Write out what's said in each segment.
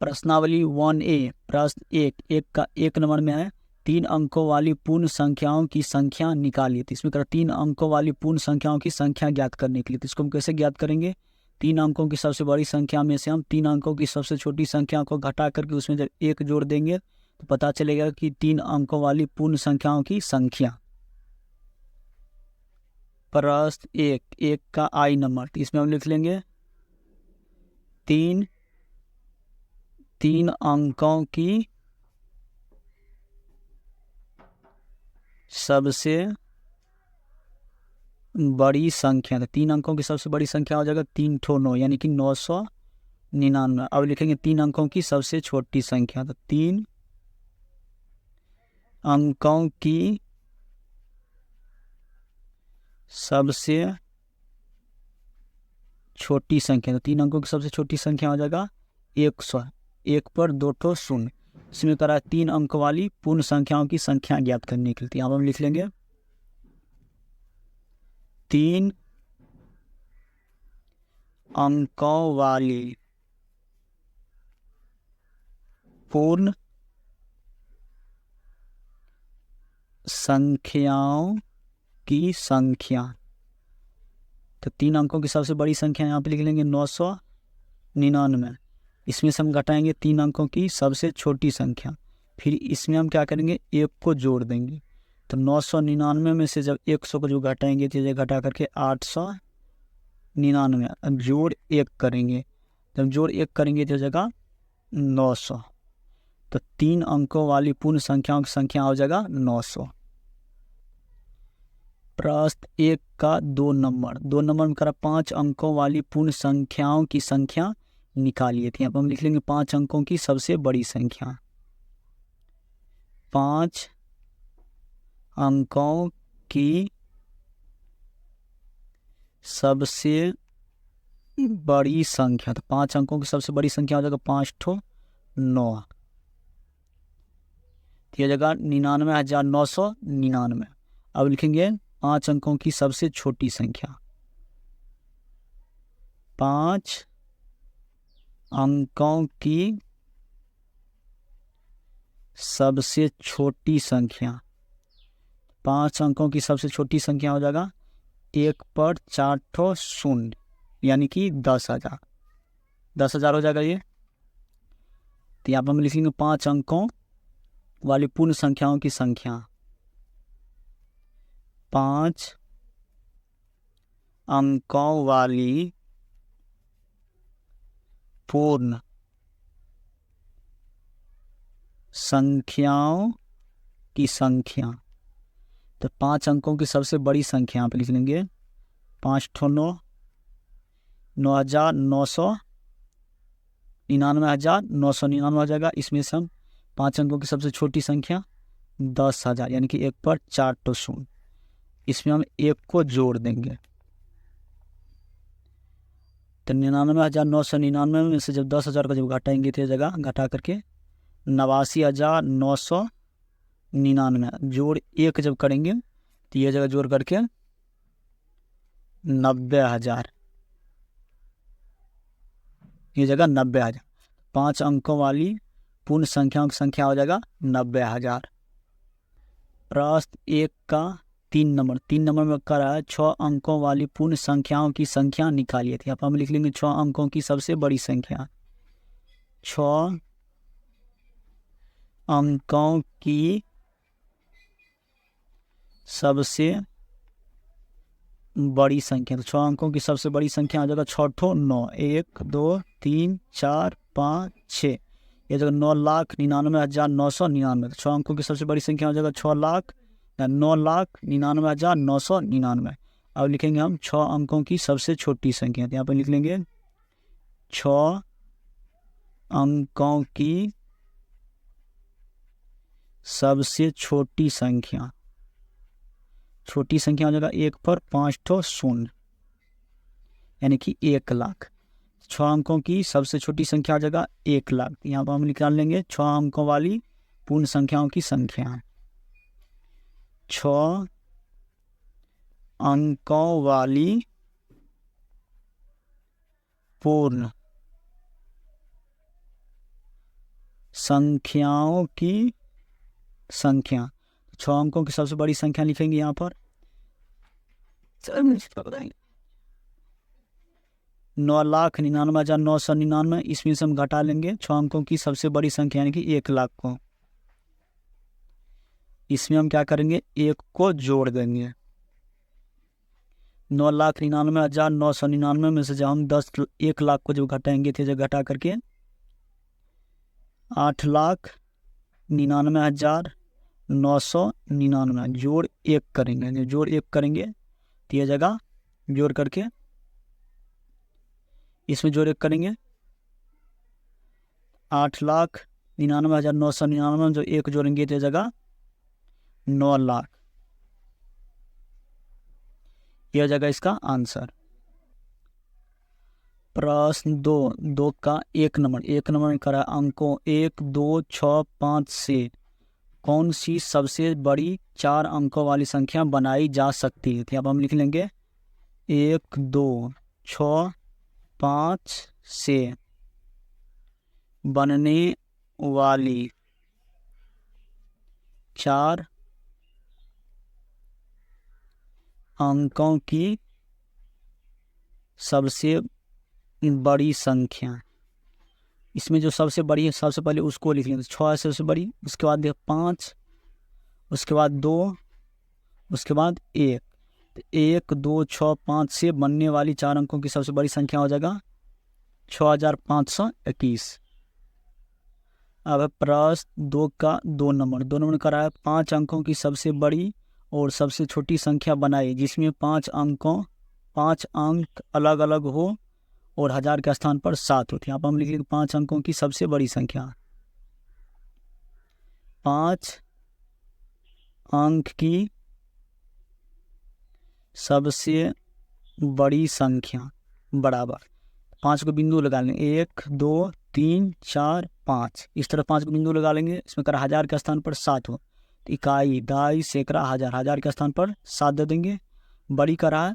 प्रश्नावली 1A प्रश्न एक नंबर में है 3 अंकों वाली पूर्ण संख्याओं की संख्या निकालिए। तो इसमें 3 अंकों वाली पूर्ण संख्याओं की संख्या ज्ञात करने के लिए, तो इसको हम कैसे ज्ञात करेंगे? 3 अंकों की सबसे बड़ी संख्या में से हम 3 अंकों की सबसे छोटी संख्या को घटा करके उसमें जब 1 जोड़ देंगे तो पता चलेगा कि 3 अंकों वाली पूर्ण संख्याओं की संख्या। प्रश्न एक का आई नंबर, तो इसमें हम लिख लेंगे 3 अंकों की सबसे बड़ी संख्या। तो 3 अंकों की सबसे बड़ी संख्या हो जाएगा 3 ठो 9 यानी कि 999। अब लिखेंगे 3 अंकों की सबसे छोटी संख्या। तो 3 अंकों की सबसे छोटी संख्या, तो 3 अंकों की सबसे छोटी संख्या हो जाएगा 100। 1 पर 2 ठो शून्य। इसमें 3 अंक वाली पूर्ण संख्याओं की संख्या ज्ञात करने के लिए यहाँ हम लिख लेंगे 3 अंकों वाली पूर्ण संख्याओं की संख्या। तो 3 अंकों की सबसे बड़ी संख्या यहाँ पे लिख लेंगे 999। इसमें से हम घटाएंगे 3 अंकों की सबसे छोटी संख्या, फिर इसमें हम क्या करेंगे 1 को जोड़ देंगे। तो 999 में से जब 100 को जो घटाएंगे तो घटा करके 899। अब जोड़ 1 करेंगे, जब जोड़ 1 करेंगे तो जगह 900। तो 3 अंकों वाली पूर्ण संख्याओं की संख्या हो जाएगा 900। प्रश्न 1 का 2 नंबर में 5 अंकों वाली पूर्ण संख्याओं की संख्या निकालिए। थी यहाँ पर हम लिख लेंगे 5 अंकों की सबसे बड़ी संख्या। 5 अंकों की सबसे बड़ी संख्या, तो 5 अंकों की सबसे बड़ी संख्या हो जाएगा 5 ठो 9, यह जगह 99,999। अब लिखेंगे 5 अंकों की सबसे छोटी संख्या। 5 अंकों की सबसे छोटी संख्या। 5 अंकों की सबसे छोटी संख्या हो जाएगा 1 पर 4 ठो शून्य यानी कि 10,000। 10,000 हो जाएगा ये। तो यहाँ पर हम लिखेंगे 5 अंकों वाली पूर्ण संख्याओं की संख्या। 5 अंकों वाली पूर्ण संख्याओं की संख्या। तो 5 अंकों की सबसे बड़ी संख्या यहाँ पे लिख लेंगे 5 ठो 9, 9,999 हो जाएगा। इसमें से हम 5 अंकों की सबसे छोटी संख्या 10,000 यानी कि 1 पर 4 ठो शून्य, इसमें हम 1 को जोड़ देंगे। तो 99,999 में से जब 10,000 का जब घटाएंगे तो जगह घटा करके 89,999 जोड़ 1 जब करेंगे तो ये जगह जोड़ करके 90,000, ये जगह 90,000। 5 अंकों वाली पूर्ण संख्याओं की संख्या हो जाएगा 90,000। प्रश्न 1 का 3 नंबर में कर रहा है 6 अंकों वाली पूर्ण संख्याओं की संख्या निकालिए। थी यहाँ पर हम लिख लेंगे 6 अंकों की सबसे बड़ी संख्या। 6 अंकों की सबसे बड़ी संख्या। तो 6 अंकों की सबसे बड़ी संख्या हो जाएगा 6 ठो 9, 1 2 3 4 5 6, ये जगह 9,99,999। 6 अंकों की सबसे बड़ी संख्या हो जाएगा 9,99,999। अब लिखेंगे हम 6 अंकों की सबसे छोटी संख्या। तो यहाँ पर लिख लेंगे 6 अंकों की सबसे छोटी संख्या। छोटी संख्या हो जाएगा 1 पर 5 ठो शून्य यानी कि 1,00,000। 6 अंकों की सबसे छोटी संख्या हो जाएगा 1,00,000। यहाँ पर हम निकाल लेंगे 6 अंकों वाली पूर्ण संख्याओं की संख्या। 6 अंकों वाली पूर्ण संख्याओं की संख्या, 6 अंकों की सबसे बड़ी संख्या लिखेंगे यहाँ पर 9,99,999। इसमें से हम घटा लेंगे 6 अंकों की सबसे बड़ी संख्या यानी कि 1,00,000 को। इसमें हम क्या करेंगे, 1 को जोड़ देंगे। 9,99,999 में से जब हम 1,00,000 को जब घटाएंगे थे, जब घटा करके 8,99,999 जोड़ 1 करेंगे। जोड़ 1 करेंगे तो यह जगह जोड़ करके इसमें जोड़ 1 करेंगे 8,99,999 जो 1 जोड़ेंगे तो जगह 9,00,000। यह जगह इसका आंसर। प्रश्न 2 का 1 नंबर करा अंकों 1, 2, 6, 5 से कौन सी सबसे बड़ी 4 अंकों वाली संख्या बनाई जा सकती है। तो यहाँ पर हम लिख लेंगे 1, 2, 6, 5 से बनने वाली 4 अंकों की सबसे बड़ी संख्या। इसमें जो सबसे बड़ी है सबसे पहले उसको लिख लेंगे, 6 है सबसे बड़ी, उसके बाद 5, उसके बाद 2, उसके बाद 1। 1, 2, 6, 5 से बनने वाली 4 अंकों की सबसे बड़ी संख्या हो जाएगा 6,521। अब प्रश्न 2 का 2 नंबर करा है 5 अंकों की सबसे बड़ी और सबसे छोटी संख्या बनाई जिसमें 5 अंक अलग अलग हो और 1000 के स्थान पर 7 होती है। यहाँ पर हम लिखेंगे 5 अंकों की सबसे बड़ी संख्या, 5 अंक की सबसे बड़ी संख्या बराबर 5 को बिंदु लगा लेंगे 1, 2, 3, 4, 5। इस तरह 5 को बिंदु लगा लेंगे। इसमें करा 1000 के स्थान पर 7 हो तो इकाई, दाई, सैकड़ा, हजार के स्थान पर 7 दे देंगे। बड़ी करा है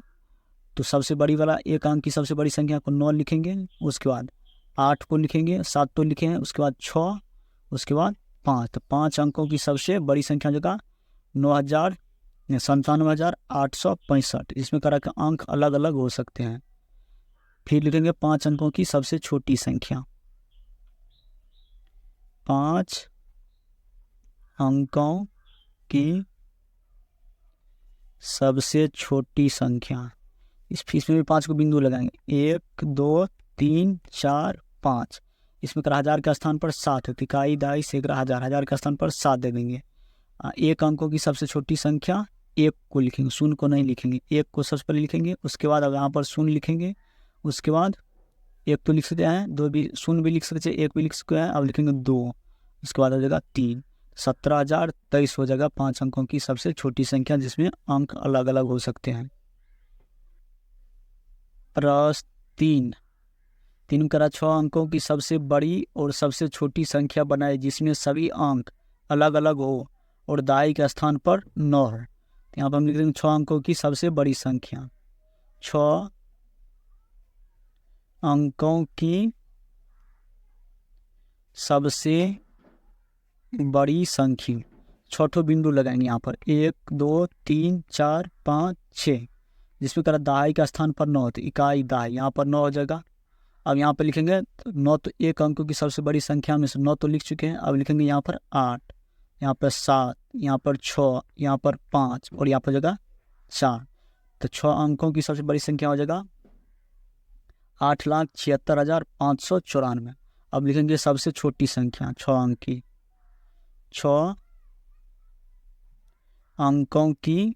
तो सबसे बड़ी वाला 1 अंक की सबसे बड़ी संख्या को 9 लिखेंगे, उसके बाद 8 को लिखेंगे, 7 तो लिखे हैं, उसके बाद 6, उसके बाद 5। तो 5 अंकों की सबसे बड़ी संख्या जगह 97,865। इसमें करा के अंक अलग अलग हो सकते हैं। फिर लिखेंगे 5 अंकों की सबसे छोटी संख्या, 5 अंकों की सबसे छोटी संख्या। इसमें भी 5 को बिंदु लगाएंगे 1, 2, 3, 4, 5। इसमें करा 1000 के स्थान पर 7 है, इकाई, दाई, सैकड़ा, हजार के स्थान पर 7 दे देंगे। 1 अंकों की सबसे छोटी संख्या 1 को लिखेंगे, शून्य को नहीं लिखेंगे। 1 को सबसे पहले लिखेंगे, उसके बाद अब यहाँ पर शून्य लिखेंगे, उसके बाद 1 तो लिख सकते हैं, 2 भी, शून्य भी लिख सकते हैं, 1 भी लिख सकते हैं। अब लिखेंगे 2, उसके बाद हो जाएगा 3, 17,023 हो जाएगा 5 अंकों की सबसे छोटी संख्या जिसमें अंक अलग अलग हो सकते हैं। प्रश्न 3 करा 6 अंकों की सबसे बड़ी और सबसे छोटी संख्या बनाए जिसमें सभी अंक अलग अलग हो और दाई के स्थान पर 9 है। तो यहाँ पर हम लिख देंगे 6 अंकों की सबसे बड़ी संख्या, 6 अंकों की सबसे बड़ी संख्या। 6 बिंदु लगाएंगे यहाँ पर 1, 2, 3, 4, 5, 6। जिसमें करा दाई का स्थान पर 9 तो इकाई, दाई, यहाँ पर 9 हो जाएगा। अब यहाँ पर लिखेंगे 9 तो 1 अंकों की सबसे बड़ी संख्या में से 9 तो लिख चुके हैं। अब लिखेंगे यहाँ पर 8, यहाँ पर 7, यहाँ पर 6, यहाँ पर 5 और यहाँ पर जगह 4। तो 6 अंकों की सबसे बड़ी संख्या हो जाएगा 8,76,594। अब लिखेंगे सबसे छोटी संख्या 6 अंक की, 6 अंकों की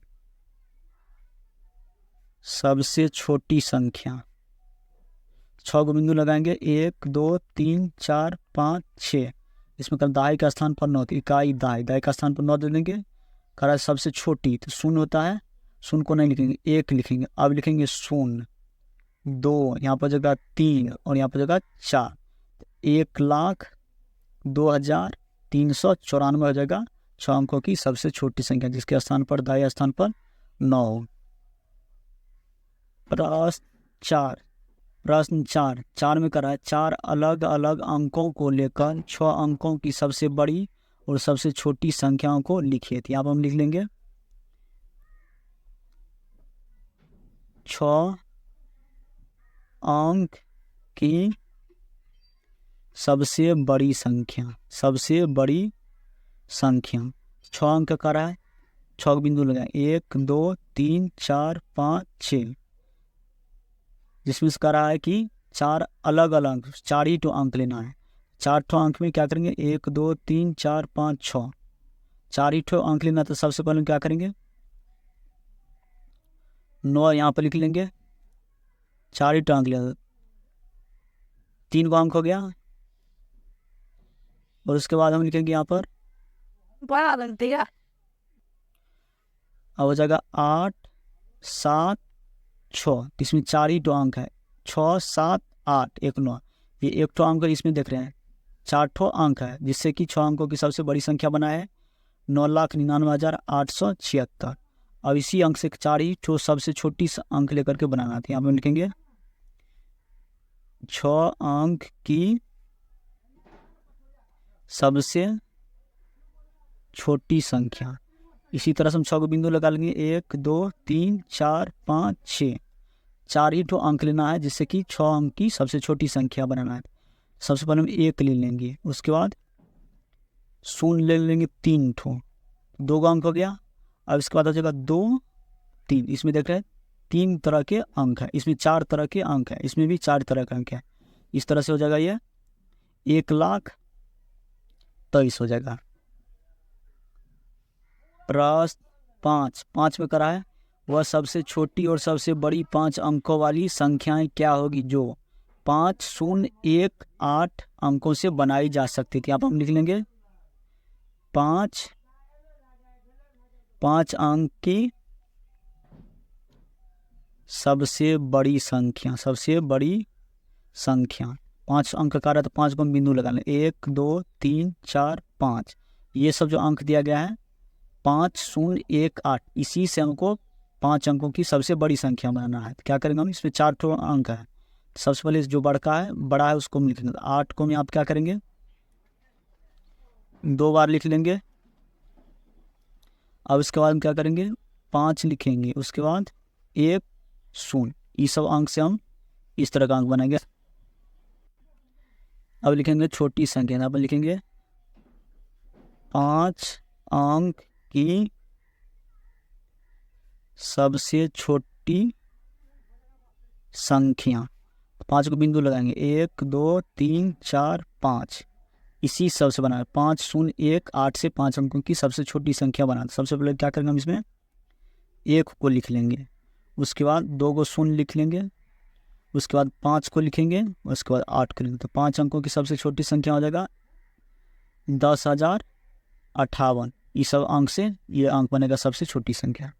सबसे छोटी संख्या। 6 को बिंदु लगाएंगे 1, 2, 3, 4, 5, 6। इसमें कल दाई का स्थान पर 9 तो इकाई, दाई का स्थान पर 9 दे देंगे। करा सबसे छोटी तो शून्य होता है, शून्य को नहीं लिखेंगे, 1 लिखेंगे। अब लिखेंगे 0, 2, यहाँ पर जगह 3 और यहाँ पर जगह 4। 1,02,394 हो जाएगा 6 अंकों की सबसे छोटी संख्या जिसके स्थान पर दाई स्थान पर 9। प्रश्न प्रश्न 4 में करा है 4 अलग अलग अंकों को लेकर 6 अंकों की सबसे बड़ी और सबसे छोटी संख्याओं को लिखिए। तो यहाँ पर हम लिख लेंगे 6 अंक की सबसे बड़ी संख्या, सबसे बड़ी संख्या 6 अंक का रहा है, 6 बिंदु लगाए 1 2 3 4 5 6, जिसमें इसका रहा है कि 4 अलग अलग 4 ही तो अंक लेना है। 4 ठो अंक में क्या करेंगे 1 2 3 4 5 6, 4 ही ठो अंक लेना। तो सबसे पहले क्या करेंगे 9 यहाँ पर लिख लेंगे, 4 ही ठो अंक लेना, 3 को अंक हो गया। और उसके बाद हम लिखेंगे यहाँ पर अब हो जाएगा 8 7 6, इसमें 4 ही तो अंक है, 6 7 8 1 9, ये 1 ठो अंक इसमें देख रहे हैं, 4 ठो अंक है, जिससे कि 6 अंकों की सबसे बड़ी संख्या बना है 9,99,876। अब इसी अंक से 4 ही ठो सबसे छोटी अंक लेकर के बनाना था। यहाँ पर लिखेंगे 6 अंक की सबसे छोटी संख्या। इसी तरह से हम 6 को बिंदु लगा लेंगे 1 2 3 4 5 6, 4 ही ठो अंक लेना है, जिससे कि 6 अंक की सबसे छोटी संख्या बनाना है। सबसे पहले हम 1 ले लेंगे, उसके बाद 0 ले लेंगे 3 ठो, 2 का अंक हो गया। अब इसके बाद हो जाएगा 2 3, इसमें देख रहे हैं 3 तरह के अंक है, इसमें 4 तरह के अंक है, इसमें भी 4 तरह के अंक है। इस तरह से हो जाएगा ये 1,23,000 हो जाएगा। प्रश्न 5 में करा है वह सबसे छोटी और सबसे बड़ी 5 अंकों वाली संख्याएं क्या होगी जो 5 0 1 8 अंकों से बनाई जा सकती थी। यहाँ पर हम लिख लेंगे 5 अंक की सबसे बड़ी संख्या, सबसे बड़ी संख्या 5 अंक का रहा है, तो 5 को हम बिंदु लगा लें 1 2 3 4 5, ये सब जो अंक दिया गया है 5 0 1 8, इसी से हमको 5 अंकों की सबसे बड़ी संख्या बनाना है। तो क्या करेंगे हम, इसमें 4 ठो अंक है, सबसे पहले जो बड़ा है उसको हम लिखेंगे। 8 को हम आप क्या करेंगे 2 बार लिख लेंगे। अब इसके बाद हम क्या करेंगे 5 लिखेंगे, उसके बाद 1 0, इस सब अंक से हम इस तरह का अंक बनाएंगे। अब लिखेंगे छोटी संख्या, यहाँ पर लिखेंगे 5 अंक की सबसे छोटी संख्या, 5 को बिंदु लगाएंगे 1 2 3 4 5, इसी सबसे बना 5 0 1 8 से 5 अंकों की सबसे छोटी संख्या बना। सबसे पहले क्या करेंगे हम इसमें 1 को लिख लेंगे, उसके बाद 2 को 0 लिख लेंगे, उसके बाद 5 को लिखेंगे, उसके बाद 8 को लिखेंगे। तो 5 अंकों की सबसे छोटी संख्या हो जाएगा 10,058, इस सब अंक से ये अंक बनेगा सबसे छोटी संख्या।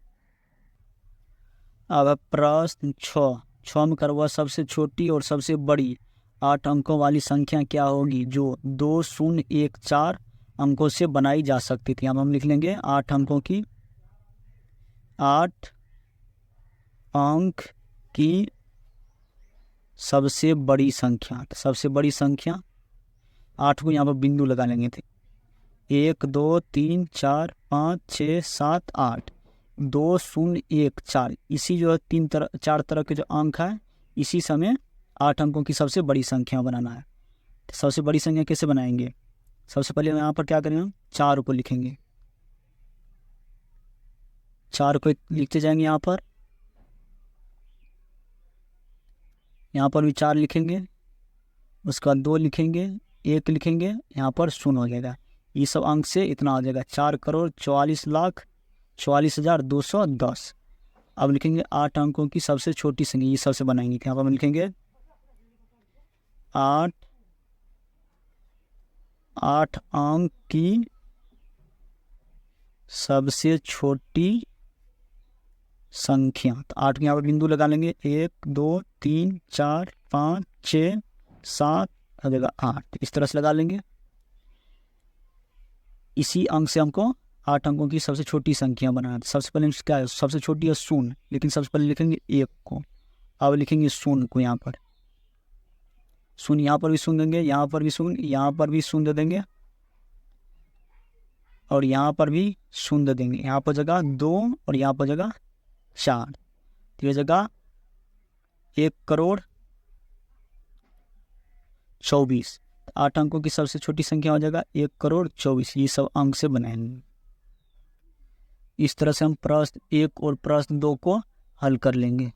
अब प्रश्न 6 में कर वह सबसे छोटी और सबसे बड़ी 8 अंकों वाली संख्या क्या होगी जो 2 0 1 4 अंकों से बनाई जा सकती थी। हम लिख लेंगे 8 अंकों की 8 अंक की सबसे बड़ी संख्या, सबसे बड़ी संख्या 8 को यहाँ पर बिंदु लगा लेंगे थे 1 2 3 4 5 6 7 8, 2 0 1 4, इसी जो 4 तरह के जो अंक है इसी समय 8 अंकों की सबसे बड़ी संख्या बनाना है। तो सबसे बड़ी संख्या कैसे बनाएंगे, सबसे पहले यहाँ पर क्या करेंगे 4 को लिखेंगे, 4 को लिखते जाएंगे, यहाँ पर भी 4 लिखेंगे, उसके बाद 2 लिखेंगे, 1 लिखेंगे, यहाँ पर 0 हो जाएगा। ये सब अंक से इतना हो जाएगा 4,44,44,210। अब लिखेंगे 8 अंकों की सबसे छोटी संख्या, ये सबसे बनाएंगे। यहाँ पर हम लिखेंगे 8 अंक की सबसे छोटी संख्या। तो 8 के यहाँ पर बिंदु लगा लेंगे 1 2 3 4 5 6 7 हो जाएगा 8, इस तरह से लगा लेंगे। इसी अंक से हमको 8 अंकों की सबसे छोटी संख्या बनाना है। सबसे पहले क्या है, सबसे छोटी है 0, लेकिन सबसे पहले लिखेंगे 1 को, अब लिखेंगे 0 को यहाँ पर, शून्य, यहाँ पर भी शून्य देंगे, यहाँ पर भी शून्य, यहाँ पर भी शून्य देंगे और यहाँ पर भी शून्य देंगे। यहाँ पर जगह 2 और यहाँ पर जगह 4, तो ये जगह 1,24,00,000। 8 अंकों की सबसे छोटी संख्या हो जाएगा 1,24,00,000। ये सब अंक से बनाएंगे। इस तरह से हम प्रश्न 1 और प्रश्न 2 को हल कर लेंगे।